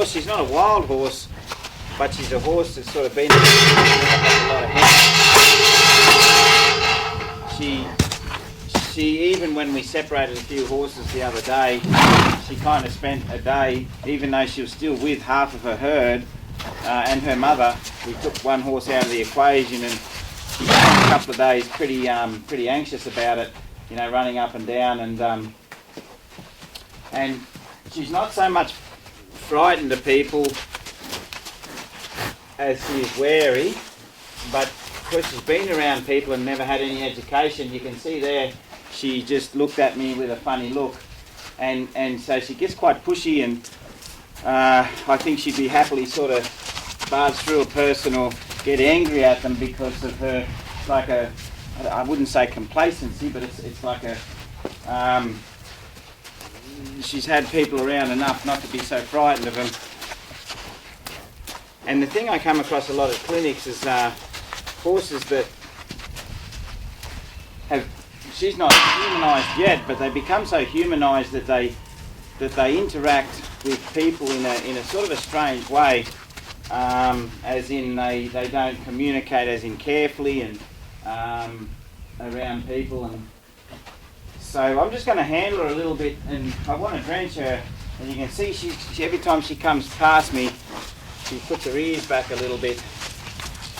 horse. She's not a wild horse, but she's a horse that's sort of been around a lot of head. She even when we separated a few horses the other day, she kind of spent a day, even though she was still with half of her herd and her mother. We took one horse out of the equation, and she spent a couple of days pretty anxious about it, you know, running up and down, and she's not so much frightened of people as she is wary, but because she's been around people and never had any education, you can see there she just looked at me with a funny look, and so she gets quite pushy, and I think she'd be happily sort of barge through a person or get angry at them because of her, like a, I wouldn't say complacency, but it's like a, she's had people around enough not to be so frightened of them. And the thing I come across a lot at clinics is horses that have, she's not humanised yet, but they become so humanised that they interact with people in a sort of a strange way, as in they don't communicate as in carefully and around people, and so I'm just going to handle her a little bit, and I want to drench her, and you can see she every time she comes past me she puts her ears back a little bit,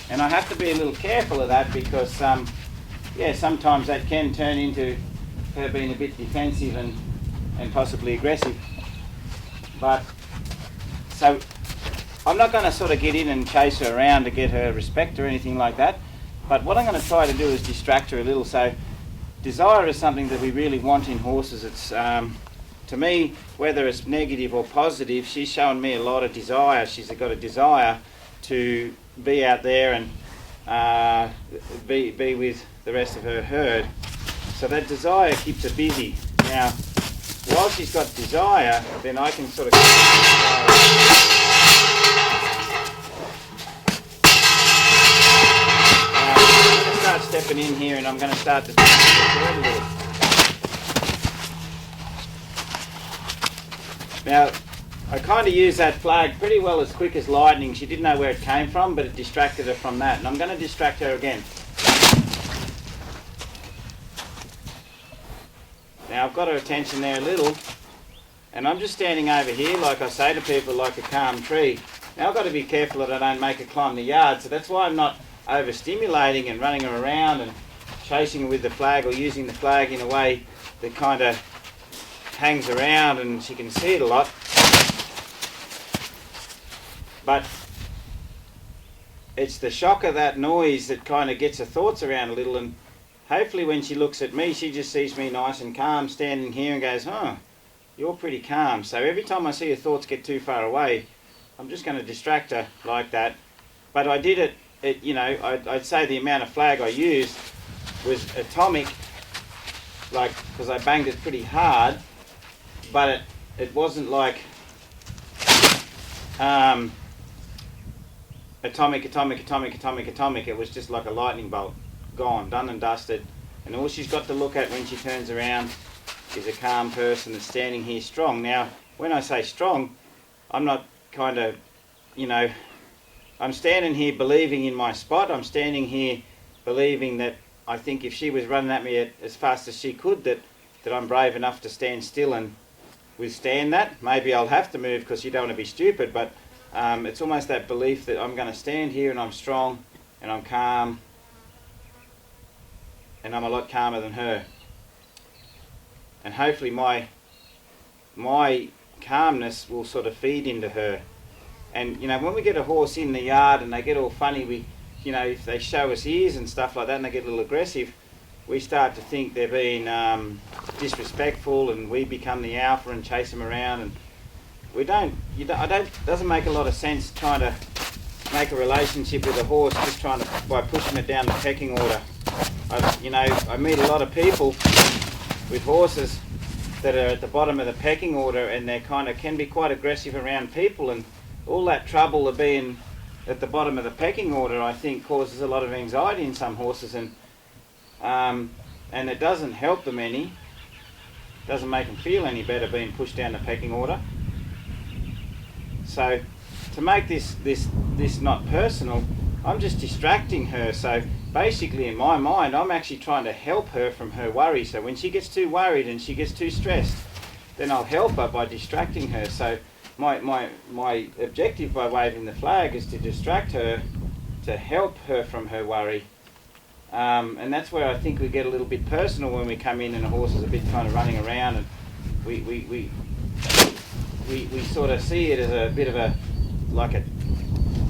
and I have to be a little careful of that because yeah, sometimes that can turn into her being a bit defensive and possibly aggressive. But so I'm not going to sort of get in and chase her around to get her respect or anything like that, but what I'm going to try to do is distract her a little. So desire is something that we really want in horses. It's to me, whether it's negative or positive, she's shown me a lot of desire. She's got a desire to be out there and be with the rest of her herd. So that desire keeps her busy. Now, while she's got desire, then I can sort of I'm going to start stepping in here, and I'm going to start to a little. Now, I kind of used that flag pretty well as quick as lightning. She didn't know where it came from, but it distracted her from that. And I'm going to distract her again. Now, I've got her attention there a little, and I'm just standing over here, like I say to people, like a calm tree. Now, I've got to be careful that I don't make her climb the yard, so that's why I'm not overstimulating and running her around and chasing her with the flag or using the flag in a way that kind of hangs around and she can see it a lot. But it's the shock of that noise that kind of gets her thoughts around a little, and hopefully when she looks at me, she just sees me nice and calm standing here and goes, oh, you're pretty calm. So every time I see her thoughts get too far away, I'm just going to distract her like that. But I did it, you know, I'd say the amount of flag I used was atomic, like, because I banged it pretty hard, but it wasn't like atomic. It was just like a lightning bolt, gone, done and dusted. And all she's got to look at when she turns around is a calm person that's standing here strong. Now, when I say strong, I'm not kind of, you know, I'm standing here believing in my spot. I'm standing here believing that I think if she was running at me as fast as she could, that I'm brave enough to stand still and withstand that. Maybe I'll have to move because you don't want to be stupid, but it's almost that belief that I'm going to stand here and I'm strong and I'm calm and I'm a lot calmer than her. And hopefully my calmness will sort of feed into her. And you know, when we get a horse in the yard and they get all funny, we, you know, if they show us ears and stuff like that and they get a little aggressive, we start to think they're being disrespectful, and we become the alpha and chase them around. And we don't. Doesn't make a lot of sense trying to make a relationship with a horse just by pushing it down the pecking order. I meet a lot of people with horses that are at the bottom of the pecking order, and they can be quite aggressive around people, and all that trouble of being at the bottom of the pecking order, I think, causes a lot of anxiety in some horses, and it doesn't help them any. Doesn't make them feel any better being pushed down the pecking order. So to make this not personal, I'm just distracting her. So basically in my mind, I'm actually trying to help her from her worry. So when she gets too worried and she gets too stressed, then I'll help her by distracting her. So my objective by waving the flag is to distract her, to help her from her worry. And that's where I think we get a little bit personal when we come in and the horse is a bit kind of running around, and we sort of see it as a bit of a, like a,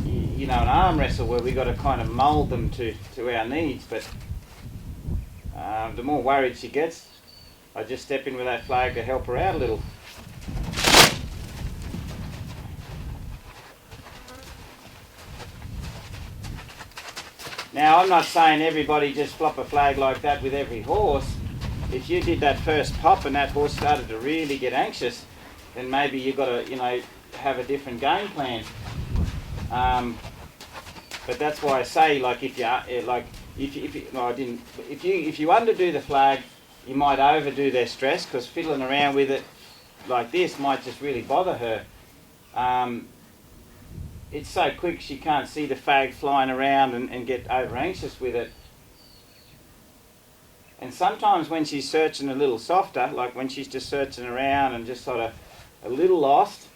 you know, an arm wrestle where we got to kind of mould them to our needs. But the more worried she gets, I just step in with that flag to help her out a little. Now, I'm not saying everybody just flop a flag like that with every horse. If you did that first pop and that horse started to really get anxious, then maybe you've got to, you know, have a different game plan. But that's why I say, like, if you underdo the flag, you might overdo their stress, because fiddling around with it like this might just really bother her. It's so quick she can't see the flag flying around and get over anxious with it. And sometimes when she's searching a little softer, like when she's just searching around and just sort of a little lost,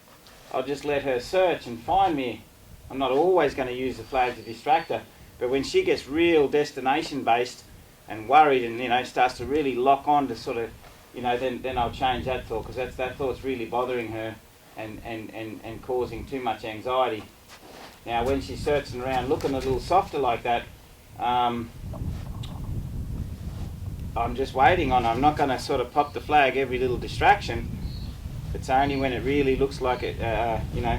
I'll just let her search and find me. I'm not always going to use the flag to distract her, but when she gets real destination based and worried and, you know, starts to really lock on to sort of, you know, then I'll change that thought, because that thought's really bothering her and causing too much anxiety. Now when she's searching around looking a little softer like that, I'm just waiting on her. I'm not going to sort of pop the flag every little distraction. It's only when it really looks like it, you know,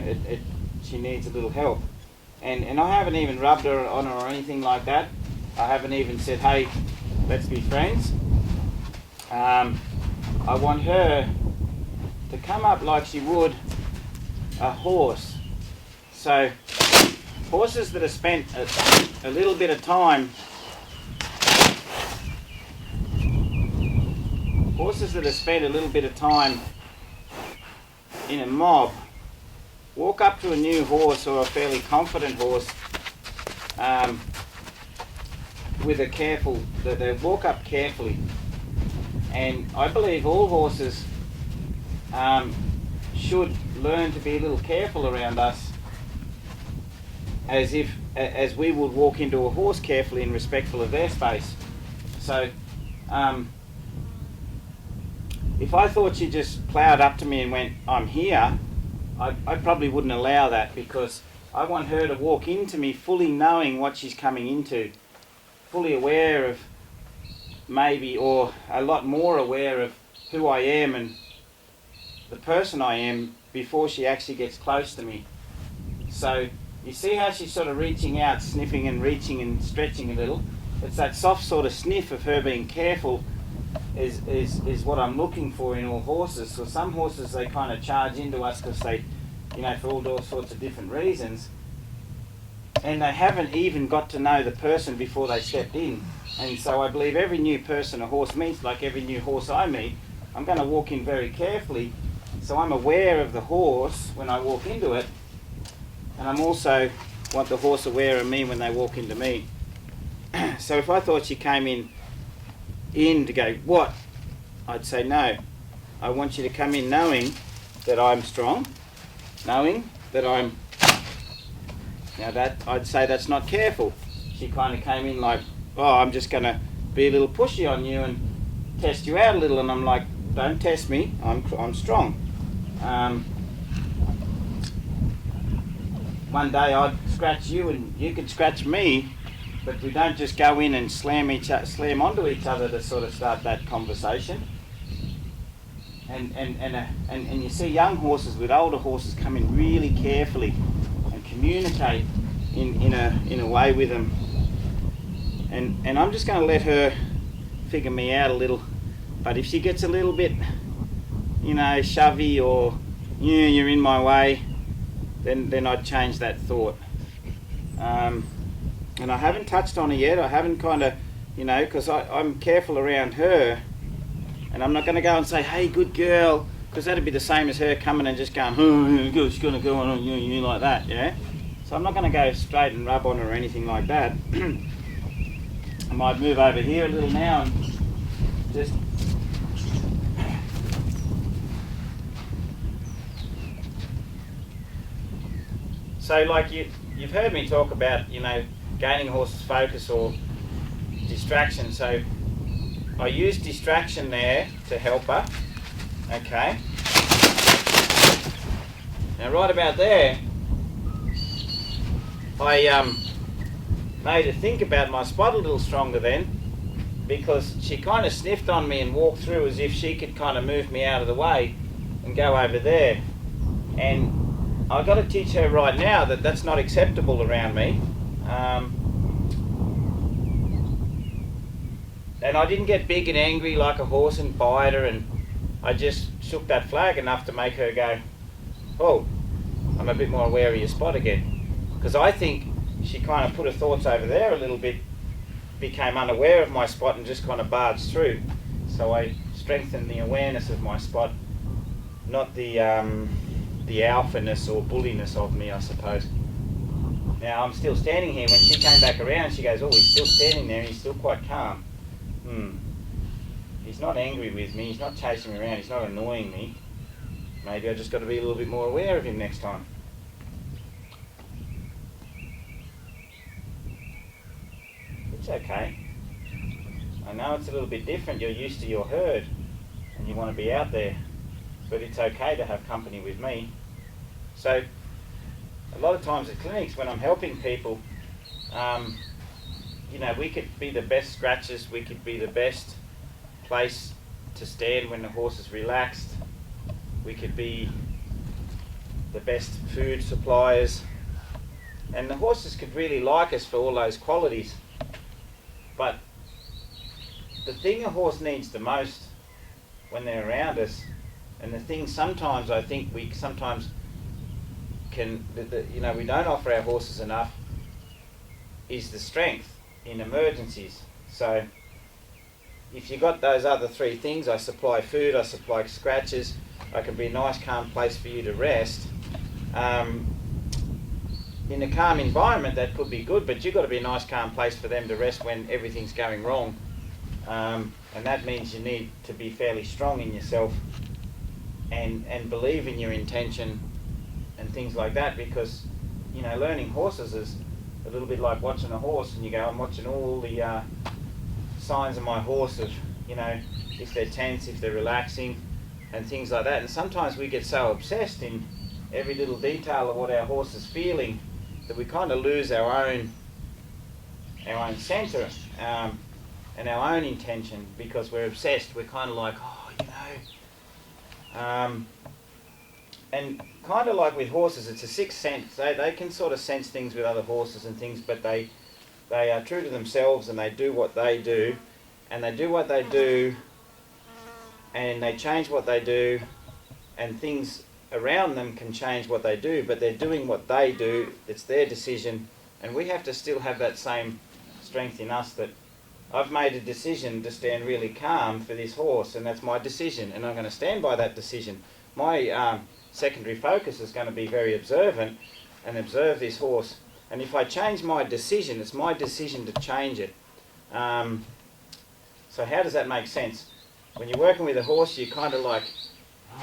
she needs a little help. And I haven't even rubbed her on her or anything like that. I haven't even said, hey, let's be friends. I want her to come up like she would a horse. So horses that have spent a little bit of time, in a mob, walk up to a new horse or a fairly confident horse with a careful, they walk up carefully. And I believe all horses should learn to be a little careful around us, as we would walk into a horse carefully and respectful of their space. So if I thought she just ploughed up to me and went, I'm here, I probably wouldn't allow that, because I want her to walk into me fully knowing what she's coming into, fully aware of maybe, or a lot more aware of who I am and the person I am before she actually gets close to me. So you see how she's sort of reaching out, sniffing and reaching and stretching a little. It's that soft sort of sniff of her being careful is what I'm looking for in all horses. So some horses, they kind of charge into us because they, you know, for all sorts of different reasons, and they haven't even got to know the person before they stepped in. And so I believe every new person a horse meets, like every new horse I meet, I'm going to walk in very carefully, so I'm aware of the horse when I walk into it, and I'm also want the horse aware of me when they walk into me. So if I thought she came in to go, what? I'd say, no. I want you to come in knowing that I'm strong, knowing that I'm... Now that, I'd say that's not careful. She kind of came in like, oh, I'm just going to be a little pushy on you and test you out a little, and I'm like, don't test me, I'm strong. One day I'd scratch you and you could scratch me, but we don't just go in and slam onto each other to sort of start that conversation. And you see young horses with older horses come in really carefully and communicate in a way with them. And I'm just going to let her figure me out a little. But if she gets a little bit, you know, shovey or, yeah, you're in my way, then I'd change that thought. And I haven't touched on her yet. I haven't kind of, you know, because I'm careful around her, and I'm not going to go and say, hey, good girl, because that'd be the same as her coming and just going, oh, she's going to go on you like that, yeah? So I'm not going to go straight and rub on her or anything like that. I might move over here a little now and just... So like you've heard me talk about, you know, gaining a horse's focus or distraction. So I use distraction there to help her. Okay. Now right about there, I made her think about my spot a little stronger then, because she kind of sniffed on me and walked through as if she could kind of move me out of the way and go over there. And I've got to teach her right now that that's not acceptable around me. And I didn't get big and angry like a horse and bite her, and I just shook that flag enough to make her go, oh, I'm a bit more aware of your spot again. Because I think she kind of put her thoughts over there a little bit, became unaware of my spot and just kind of barged through. So I strengthened the awareness of my spot, not the alphaness or bulliness of me, I suppose. Now I'm still standing here. When she came back around, she goes, oh, he's still standing there and he's still quite calm. He's not angry with me, he's not chasing me around, he's not annoying me. Maybe I just got to be a little bit more aware of him next time. It's okay. I know it's a little bit different, you're used to your herd and you want to be out there, but it's okay to have company with me. So a lot of times at clinics when I'm helping people, you know, we could be the best scratchers, we could be the best place to stand when the horse is relaxed, we could be the best food suppliers, and the horses could really like us for all those qualities. But the thing a horse needs the most when they're around us, and the thing sometimes I think we sometimes can, you know, we don't offer our horses enough, is the strength in emergencies. So if you got those other three things, I supply food, I supply scratches, I can be a nice calm place for you to rest. In a calm environment that could be good, but you've got to be a nice calm place for them to rest when everything's going wrong. And that means you need to be fairly strong in yourself and believe in your intention and things like that, because, you know, learning horses is a little bit like watching a horse, and you go, I'm watching all the signs of my horse of, you know, if they're tense, if they're relaxing and things like that. And sometimes we get so obsessed in every little detail of what our horse is feeling that we kind of lose our own centre and our own intention, because we're obsessed. We're kind of like, oh, you know, and kind of like with horses, it's a sixth sense. They can sort of sense things with other horses and things, but they are true to themselves and they do what they do, and they do what they do, and they change what they do, and things around them can change what they do, but they're doing what they do. It's their decision, and we have to still have that same strength in us, that I've made a decision to stand really calm for this horse, and that's my decision, and I'm going to stand by that decision. My secondary focus is going to be very observant and observe this horse, and if I change my decision, it's my decision to change it. So how does that make sense? When you're working with a horse, you're kind of like,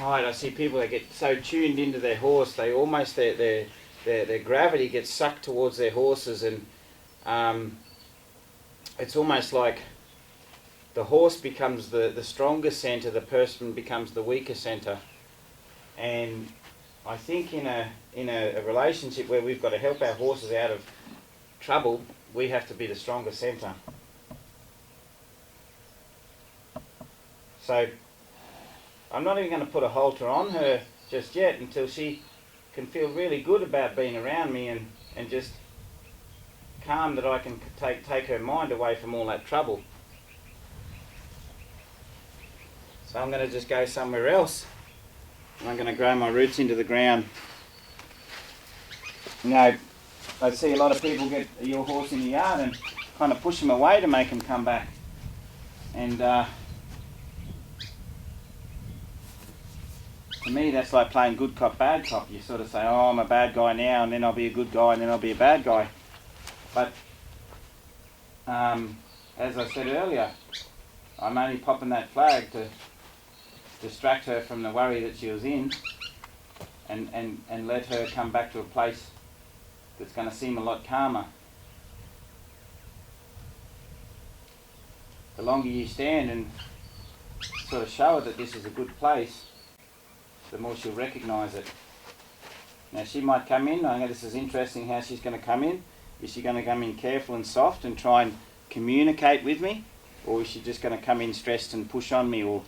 right, I see people that get so tuned into their horse, they almost, their gravity gets sucked towards their horses, and it's almost like the horse becomes the stronger centre, the person becomes the weaker centre. And I think in a relationship where we've got to help our horses out of trouble, we have to be the stronger centre. So I'm not even going to put a halter on her just yet until she can feel really good about being around me and just calm, that I can take her mind away from all that trouble. So I'm going to just go somewhere else. I'm going to grow my roots into the ground. You know, I see a lot of people get your horse in the yard and kind of push him away to make him come back. And To me, that's like playing good cop, bad cop. You sort of say, oh, I'm a bad guy now, and then I'll be a good guy, and then I'll be a bad guy. But, as I said earlier, I'm only popping that flag to distract her from the worry that she was in, and let her come back to a place that's going to seem a lot calmer. The longer you stand and sort of show her that this is a good place, the more she'll recognise it. Now she might come in, I know this is interesting how she's going to come in. Is she going to come in careful and soft and try and communicate with me? Or is she just going to come in stressed and push on me, or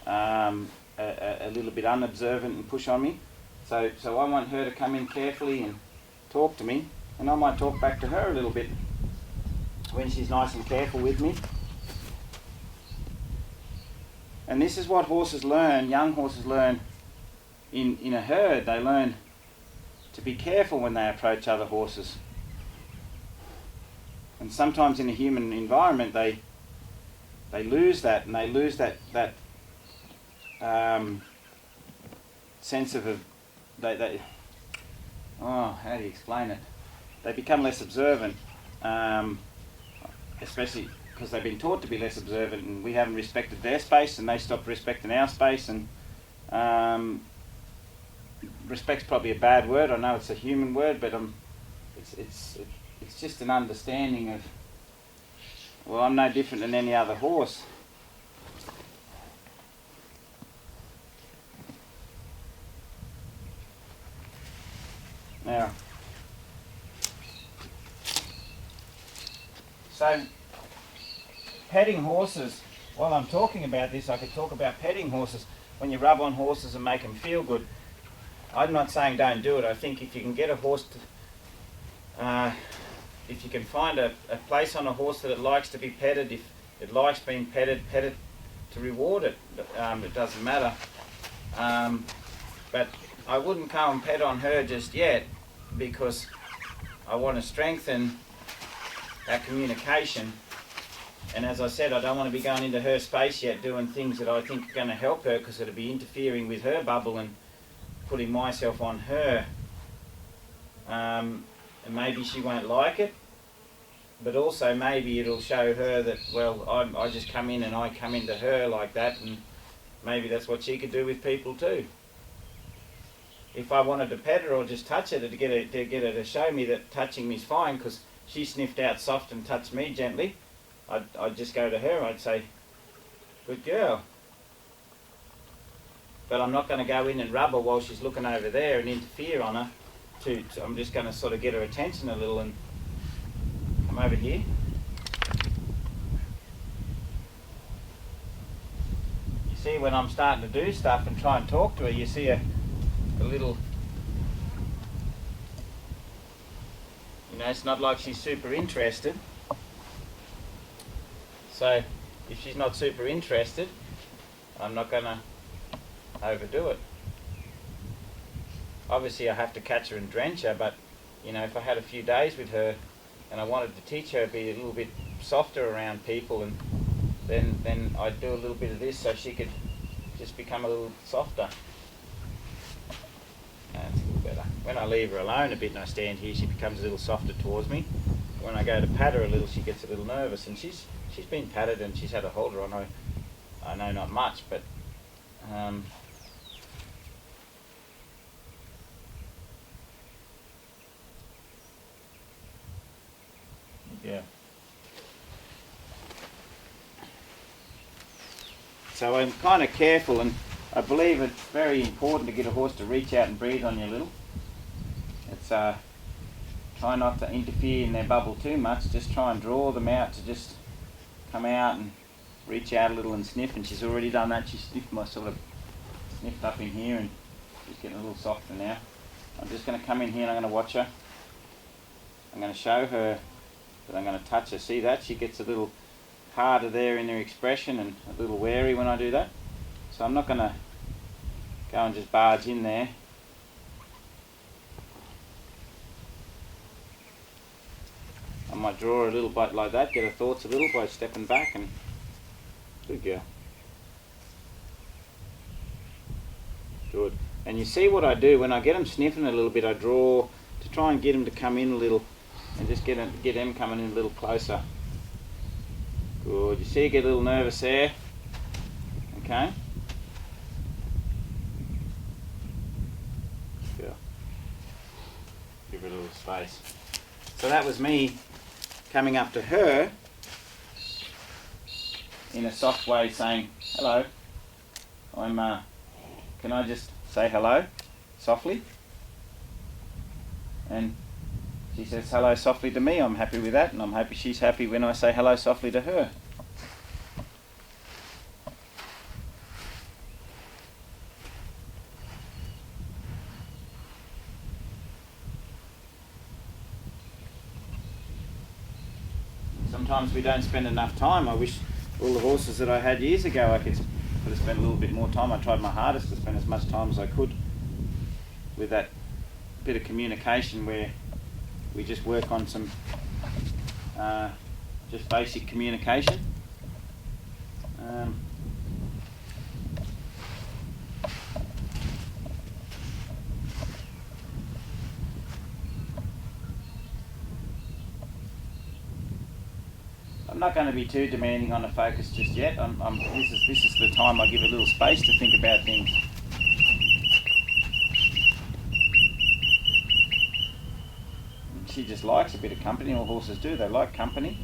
a little bit unobservant and push on me? So I want her to come in carefully and talk to me, and I might talk back to her a little bit when she's nice and careful with me. And this is what horses learn, young horses learn in a herd. They learn to be careful when they approach other horses. And sometimes in a human environment they lose that, and they lose that sense of how do you explain it? They become less observant, especially because they've been taught to be less observant, and we haven't respected their space, and they stopped respecting our space. And respect's probably a bad word. I know it's a human word, but it's just an understanding of, well, I'm no different than any other horse. Now, so petting horses, while I'm talking about this, I could talk about petting horses. When you rub on horses and make them feel good, I'm not saying don't do it. I think if you can get a horse to, if you can find a place on a horse that it likes to be petted, if it likes being petted to reward it. It doesn't matter. But I wouldn't come and pet on her just yet, because I want to strengthen that communication. And as I said, I don't want to be going into her space yet doing things that I think are going to help her, because it'll be interfering with her bubble and putting myself on her. And maybe she won't like it, but also maybe it'll show her that, well, I just come in and I come into her like that, and maybe that's what she could do with people too. If I wanted to pet her or just touch her to get her to show me that touching me is fine, because she sniffed out soft and touched me gently, I'd just go to her, I'd say, good girl. But I'm not going to go in and rub her while she's looking over there and interfere on her. I'm just going to sort of get her attention a little and come over here. You see, when I'm starting to do stuff and try and talk to her, you see a little, you know, it's not like she's super interested. So if she's not super interested, I'm not going to overdo it. Obviously I have to catch her and drench her, but you know, if I had a few days with her and I wanted to teach her to be a little bit softer around people, and then I'd do a little bit of this so she could just become a little softer. That's a little better. When I leave her alone a bit and I stand here, she becomes a little softer towards me. When I go to pat her a little, she gets a little nervous, and she's been patted and she's had a holder on her. I know not much, but yeah. So I'm kind of careful, and I believe it's very important to get a horse to reach out and breathe on you a little. It's try not to interfere in their bubble too much. Just try and draw them out to just come out and reach out a little and sniff. And she's already done that. She sniffed sniffed up in here, and she's getting a little softer now. I'm just going to come in here and I'm going to watch her. I'm going to show her that I'm going to touch her. See that? She gets a little harder there in her expression and a little wary when I do that. So I'm not going to go and just barge in there. I might draw her a little bit like that, get her thoughts a little by stepping back, and good girl. Good. And you see what I do when I get them sniffing a little bit, I draw to try and get them to come in a little, and just get them coming in a little closer. Good. You see, you get a little nervous there. Okay. Good. Give it a little space. So that was me coming up to her in a soft way, saying, "Hello. Can I just say hello softly?" And she says hello softly to me. I'm happy with that, and I'm happy she's happy when I say hello softly to her. Sometimes we don't spend enough time. I wish all the horses that I had years ago I could have spent a little bit more time. I tried my hardest to spend as much time as I could with that bit of communication where we just work on some just basic communication. I'm not going to be too demanding on the focus just yet. This is the time I give a little space to think about things. She just likes a bit of company. All horses do. They like company.